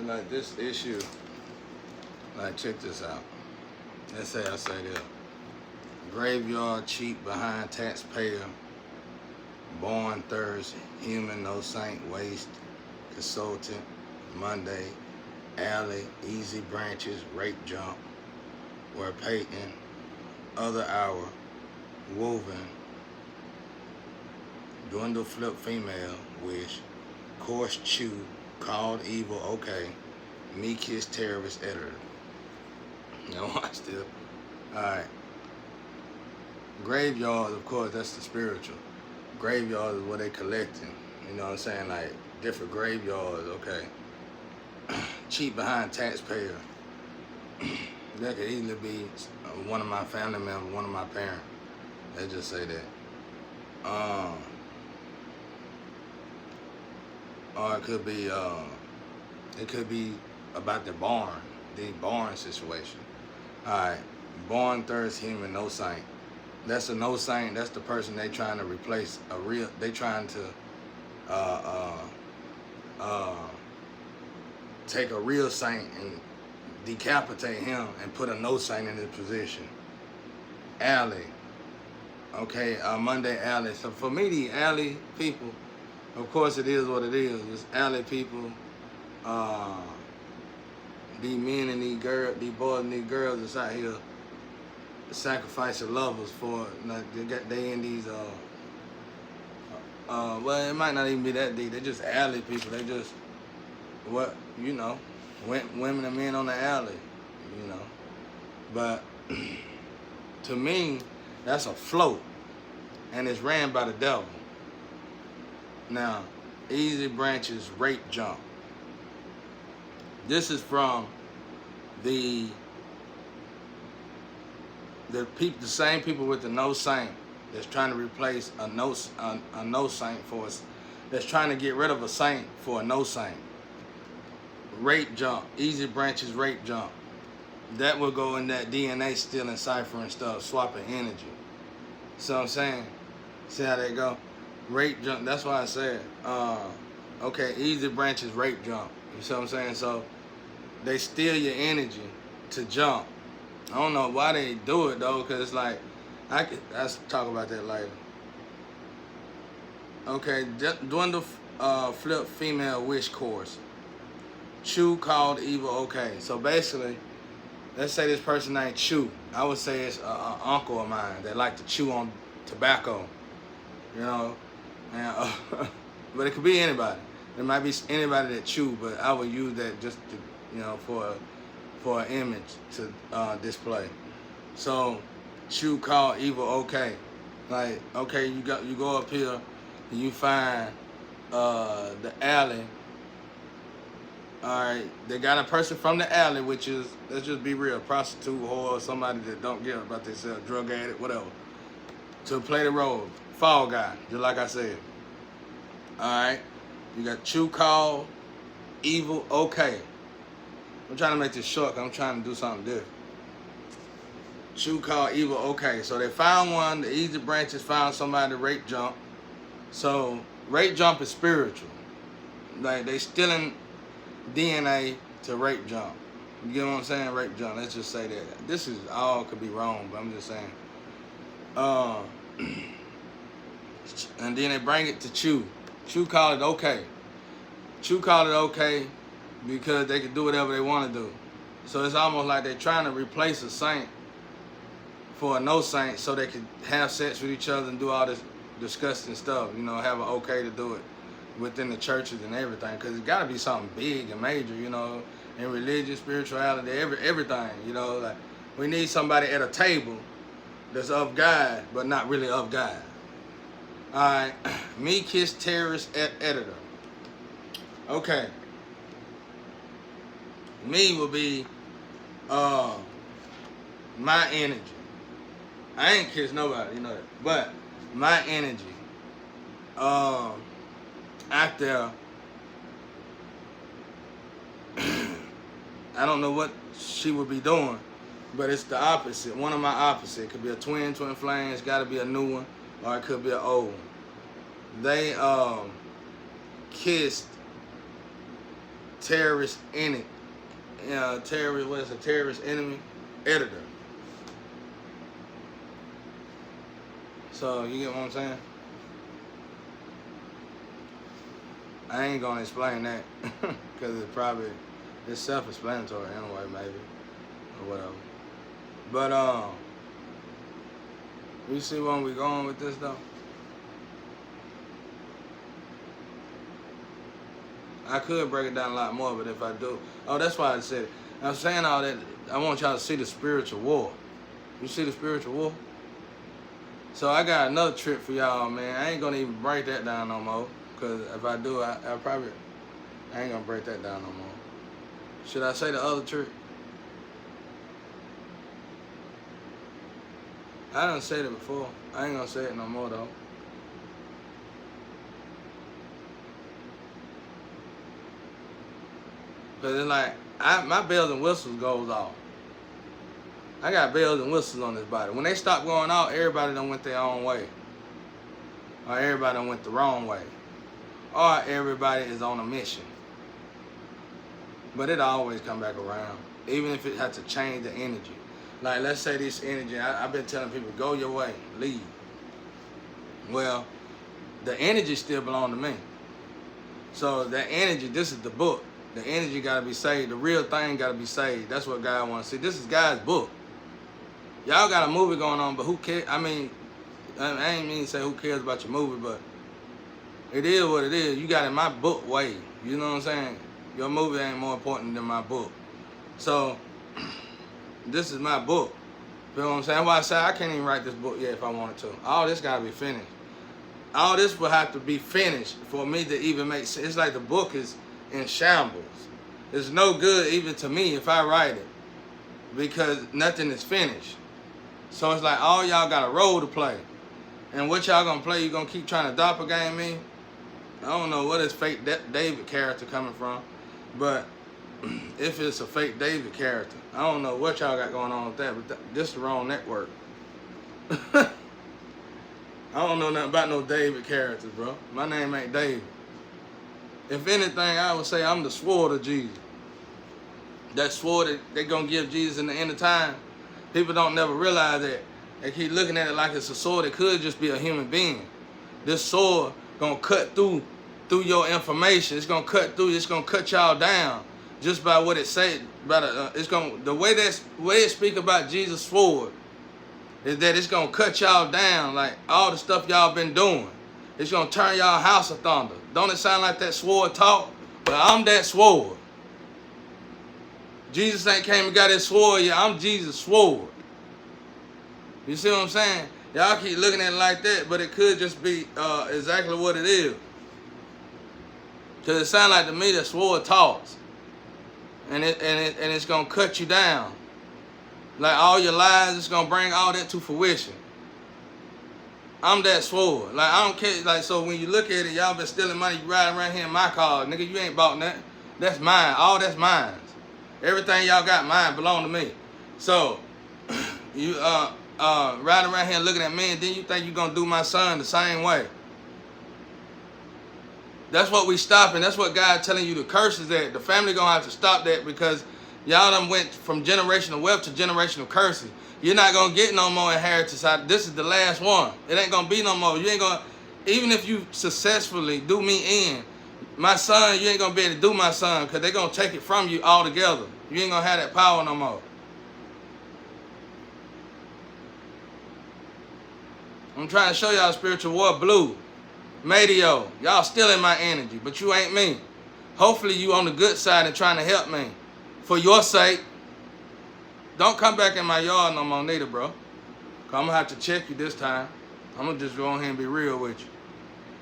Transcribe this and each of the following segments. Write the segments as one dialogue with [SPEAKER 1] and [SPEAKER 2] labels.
[SPEAKER 1] like this issue, like check this out. Let's say I say this. Graveyard cheat behind taxpayer, born Thursday, human no saint waste, consultant, Monday, alley, easy branches, rape jump, where Peyton, other hour, woven, dwindle flip female, wish, course chew, called evil, okay, me kiss terrorist editor. Now watch this. Alright. Graveyards, of course, that's the spiritual. Graveyards is what they collecting. You know what I'm saying? Like different graveyards, okay. Cheat behind taxpayer. That could easily be one of my family members, one of my parents. Let's just say that. Or it could be about the barn situation. Alright, born thirst human, no saint. That's a no saint, that's the person they trying to replace a real, they trying to take a real saint and decapitate him and put a no saint in his position. Alley. Okay, Monday alley. So for me, the alley people, of course it is what it is. It's alley people, these men and these girls, these boys and these girls that's out here sacrificing lovers for, like, they in these, well, it might not even be that deep. They're just alley people. They just, what, you know, women and men on the alley, you know. But to me, that's a float, and it's ran by the devil. Now, easy branches, rape jump. This is from the same people with the no saint that's trying to replace a no saint for us. That's trying to get rid of a saint for a no saint. Rape jump, easy branches, rape jump. That will go in that DNA stealing cipher and stuff, swapping energy. So I'm saying, see how they go? Rape jump, that's why I said, okay, easy branches, rape jump. You see what I'm saying? So they steal your energy to jump. I don't know why they do it though, because it's like, let's talk about that later. Okay, dwindle flip female wish course. Chew called evil, okay. So basically, let's say this person named Chew. I would say it's an uncle of mine that like to chew on tobacco, you know. And, but it could be anybody. There might be anybody that chew, but I would use that just to, you know, for an image to display. So, Chew called evil, okay. Like, okay, you go up here and you find the alley. All right, they got a person from the alley, which is, let's just be real, prostitute, whore, somebody that don't care about themselves, drug addict, whatever, to play the role. Fall guy, just like I said. All right, you got Chew call, evil, okay. I'm trying to make this short, I'm trying to do something different. Chew call, evil, okay. So they found one, the easy branches found somebody to rape jump. So rape jump is spiritual. Like they stealing DNA to rape jump. You get what I'm saying? Rape jump. Let's just say that. This is all could be wrong, but I'm just saying. And then they bring it to Chew. Chew called it okay. Chew called it okay because they can do whatever they want to do. So it's almost like they're trying to replace a saint for a no saint so they can have sex with each other and do all this disgusting stuff. You know, have an okay to do it within the churches and everything, because it's got to be something big and major, you know, in religion, spirituality, everything, you know. Like, we need somebody at a table that's of God, but not really of God. All right, me kiss terrorist editor. Okay, me will be my energy. I ain't kiss nobody, you know that, but my energy. Out there, I don't know what she would be doing, but it's the opposite. One of my opposite. It could be a twin flame. It's got to be a new one, or it could be an old one. They kissed terrorist enemy. Terrorist enemy editor. So you get what I'm saying? I ain't gonna explain that because it's self-explanatory anyway, maybe or whatever. But you see where we going with this though? I could break it down a lot more, but if I do, that's why I said it. I'm saying all that. I want y'all to see the spiritual war. You see the spiritual war? So I got another trick for y'all, man. I ain't gonna even break that down no more, cause if I do, I ain't gonna break that down no more. Should I say the other trick? I done said it before. I ain't gonna say it no more though. Cause it's like my bells and whistles goes off. I got bells and whistles on this body. When they stop going out, everybody done went their own way. Or everybody done went the wrong way. Or everybody is on a mission. But it always come back around. Even if it had to change the energy. Like let's say this energy, I've been telling people, go your way, leave. Well, the energy still belong to me. So that energy, this is the book. The energy gotta be saved. The real thing gotta be saved. That's what God wants to see. This is God's book. Y'all got a movie going on, but who cares? I mean, I ain't mean to say who cares about your movie, but it is what it is. You got it my book way. You know what I'm saying? Your movie ain't more important than my book. So, this is my book. You know what I'm saying? That's why I say I can't even write this book yet if I wanted to. All this gotta be finished. All this will have to be finished for me to even make sense. It's like the book is in shambles. It's no good even to me if I write it because nothing is finished. So it's like all y'all got a role to play. And what y'all gonna play? You gonna keep trying to doppelganger me? I don't know what is fake David character coming from, but if it's a fake David character, I don't know what y'all got going on with that, but this is the wrong network. I don't know nothing about no David characters, bro. My name ain't David. If anything, I would say I'm the sword of Jesus. That sword that they're going to give Jesus in the end of time. People don't never realize that. They keep looking at it like it's a sword. It could just be a human being. This sword going to cut through your information. It's going to cut through. It's going to cut y'all down just by what it say. The way it speak about Jesus' sword is that it's going to cut y'all down like all the stuff y'all been doing. It's going to turn y'all house of thunder. Don't it sound like that sword talk? But I'm that sword. Jesus ain't came and got his sword yet. I'm Jesus' sword. You see what I'm saying? Y'all keep looking at it like that, but it could just be exactly what it is. Because it sounds like to me that sword talks. And it's going to cut you down. Like all your lies, it's going to bring all that to fruition. I'm that sword. Like, I don't care. Like, so when you look at it, y'all been stealing money, you riding around here in my car. Nigga, you ain't bought nothing. That's mine. All that's mine. Everything y'all got mine belong to me. So, you riding around here looking at me, and then you think you gonna do my son the same way. That's what we stopping. That's what God telling you the curse is at. The family gonna have to stop that because y'all done went from generational wealth to generational curses. You're not going to get no more inheritance. This is the last one. It ain't going to be no more. You ain't going to, even if you successfully do me in, my son, you ain't going to be able to do my son because they're going to take it from you altogether. You ain't going to have that power no more. I'm trying to show y'all spiritual war blue. Medio, y'all still in my energy, but you ain't me. Hopefully you on the good side and trying to help me. For your sake, don't come back in my yard no more neither, bro. Cause I'm gonna have to check you this time. I'm gonna just go ahead and be real with you.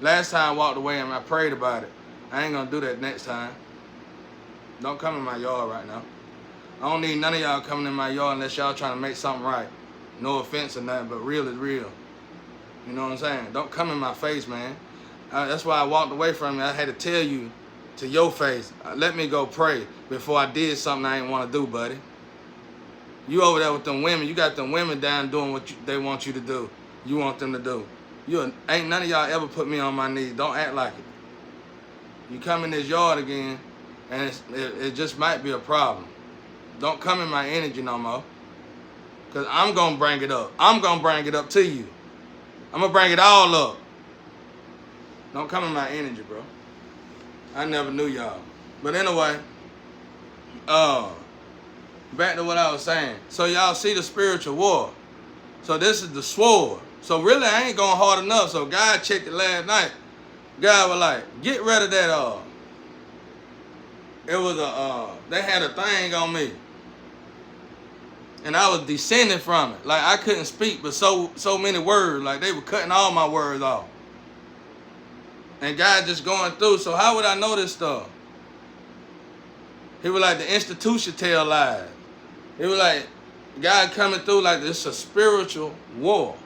[SPEAKER 1] Last time I walked away and I prayed about it. I ain't gonna do that next time. Don't come in my yard right now. I don't need none of y'all coming in my yard unless y'all trying to make something right. No offense or nothing, but real is real. You know what I'm saying? Don't come in my face, man. That's why I walked away from it. I had to tell you to your face, let me go pray before I did something I didn't want to do, buddy. You over there with them women. You got them women down doing what they want you to do. You want them to do. Ain't none of y'all ever put me on my knees. Don't act like it. You come in this yard again, And it just might be a problem. Don't come in my energy no more. Because I'm going to bring it up. I'm going to bring it up to you. I'm going to bring it all up. Don't come in my energy, bro. I never knew y'all. But anyway, back to what I was saying. So y'all see the spiritual war. So this is the sword. So really, I ain't going hard enough. So God checked it last night. God was like, get rid of that. It was they had a thing on me. And I was descending from it. Like I couldn't speak but so many words. Like they were cutting all my words off. And God just going through. So how would I know this stuff? He was like, the institution tell lies. He was like, God coming through like this is a spiritual war.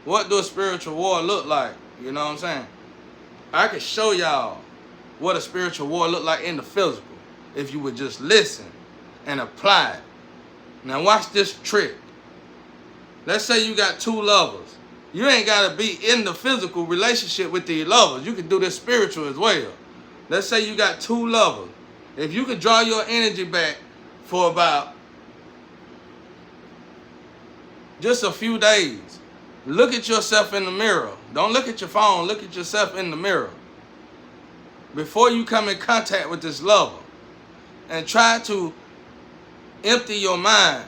[SPEAKER 1] What do a spiritual war look like? You know what I'm saying? I can show y'all what a spiritual war look like in the physical if you would just listen and apply it. Now watch this trick. Let's say you got two lovers. You ain't got to be in the physical relationship with the lovers. You can do this spiritual as well. Let's say you got two lovers. If you can draw your energy back for about just a few days, look at yourself in the mirror. Don't look at your phone. Look at yourself in the mirror before you come in contact with this lover, and try to empty your mind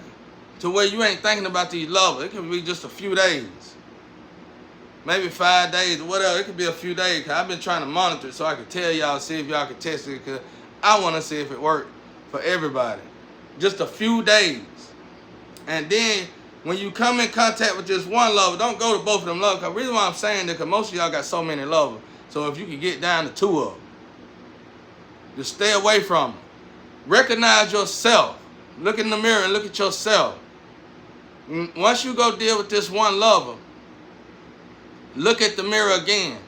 [SPEAKER 1] to where you ain't thinking about these lovers. It can be just a few days, maybe 5 days or whatever. It could be a few days, because I've been trying to monitor it so I can tell y'all, see if y'all can test it, because I want to see if it worked for everybody. Just a few days. And then when you come in contact with just one lover, don't go to both of them lovers. Because the reason why I'm saying that, because most of y'all got so many lovers. So if you can get down to 2 of them, just stay away from them. Recognize yourself. Look in the mirror and look at yourself. Once you go deal with this one lover, look at the mirror again.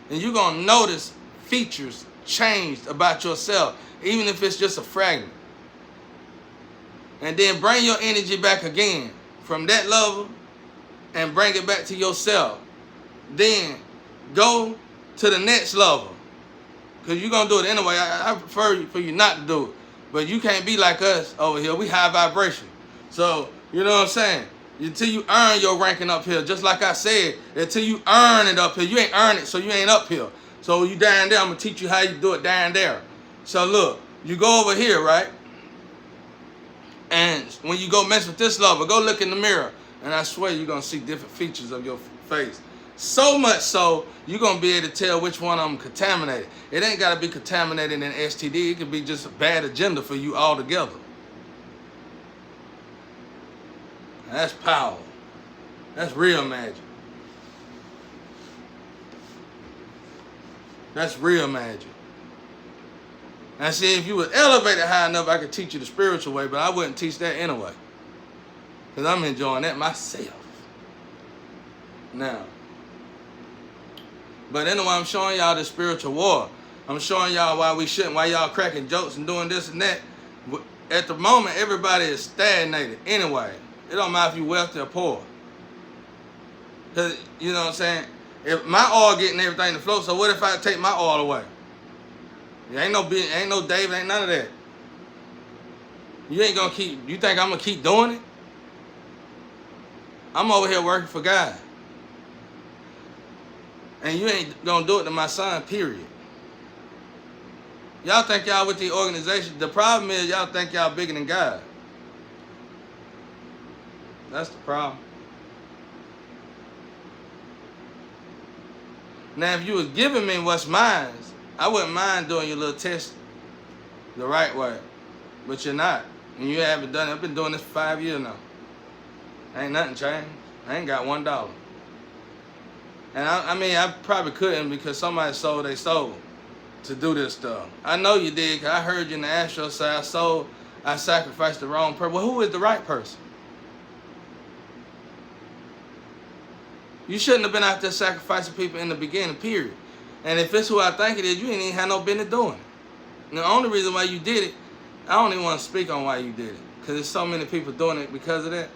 [SPEAKER 1] And you're going to notice features changed about yourself, even if it's just a fragment. And then bring your energy back again from that lover and bring it back to yourself. Then go to the next lover, because you're going to do it anyway. I prefer for you not to do it. But you can't be like us over here. We high vibration. So, you know what I'm saying? Until you earn your ranking up here, just like I said, until you earn it up here, you ain't earn it, so you ain't up here. So you down there, I'm going to teach you how you do it down there. So look, you go over here, right? And when you go mess with this lover, go look in the mirror. And I swear you're going to see different features of your face. So much so, you're going to be able to tell which one of them contaminated. It ain't got to be contaminated in STD. It could be just a bad agenda for you altogether. That's power. That's real magic. That's real magic. Now see, if you was elevated high enough, I could teach you the spiritual way, but I wouldn't teach that anyway. Because I'm enjoying that myself. Now. But anyway, I'm showing y'all the spiritual war. I'm showing y'all why we shouldn't, why y'all cracking jokes and doing this and that. At the moment, everybody is stagnated anyway. It don't matter if you're wealthy or poor. Because, you know what I'm saying? If my oil getting everything to flow, so what if I take my oil away? Ain't no David, ain't none of that. You ain't gonna keep, you think I'm gonna keep doing it? I'm over here working for God. And you ain't gonna do it to my son, period. Y'all think y'all with the organization. The problem is y'all think y'all bigger than God. That's the problem. Now, if you was giving me what's mine, I wouldn't mind doing your little test the right way. But you're not. And you haven't done it. I've been doing this for 5 years now. Ain't nothing changed. I ain't got $1. And I mean, I probably couldn't because somebody sold their soul to do this stuff. I know you did, because I heard you in the astro side. I sacrificed the wrong person. Well, who is the right person? You shouldn't have been out there sacrificing people in the beginning, period. And if it's who I think it is, you ain't even had no business doing it. And the only reason why you did it, I don't even want to speak on why you did it, because there's so many people doing it because of that.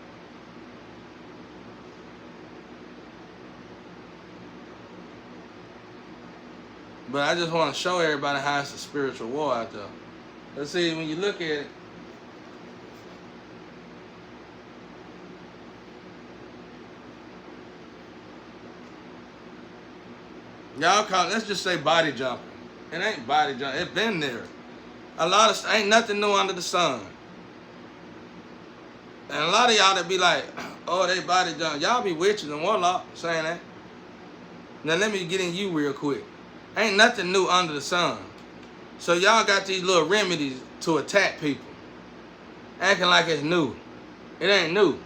[SPEAKER 1] But I just want to show everybody how it's a spiritual war out there. Let's see, when you look at it, y'all call it, let's just say body jumping. It ain't body jumping. It's been there. A lot of ain't nothing new under the sun. And a lot of y'all that be like, oh, they body jumping. Y'all be witches and warlocks saying that. Now let me get in you real quick. Ain't nothing new under the sun. So y'all got these little remedies to attack people, acting like it's new. It ain't new.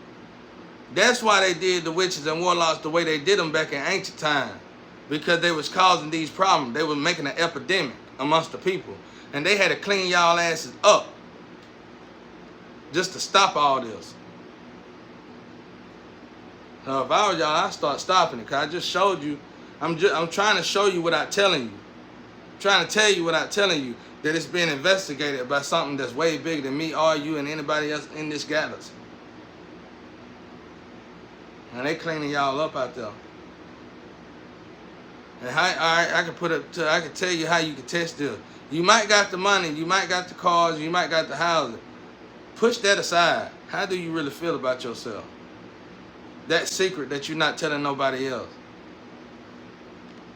[SPEAKER 1] That's why they did the witches and warlocks the way they did them back in ancient times. Because they was causing these problems. They was making an epidemic amongst the people. And they had to clean y'all asses up just to stop all this. So if I was y'all, I'd start stopping it. Because I just showed you. I'm trying to show you without telling you. I'm trying to tell you without telling you that it's being investigated by something that's way bigger than me or you and anybody else in this galaxy. And they cleaning y'all up out there. And I can tell you how you can test this. You might got the money, you might got the cars, you might got the housing. Push that aside. How do you really feel about yourself? That secret that you're not telling nobody else.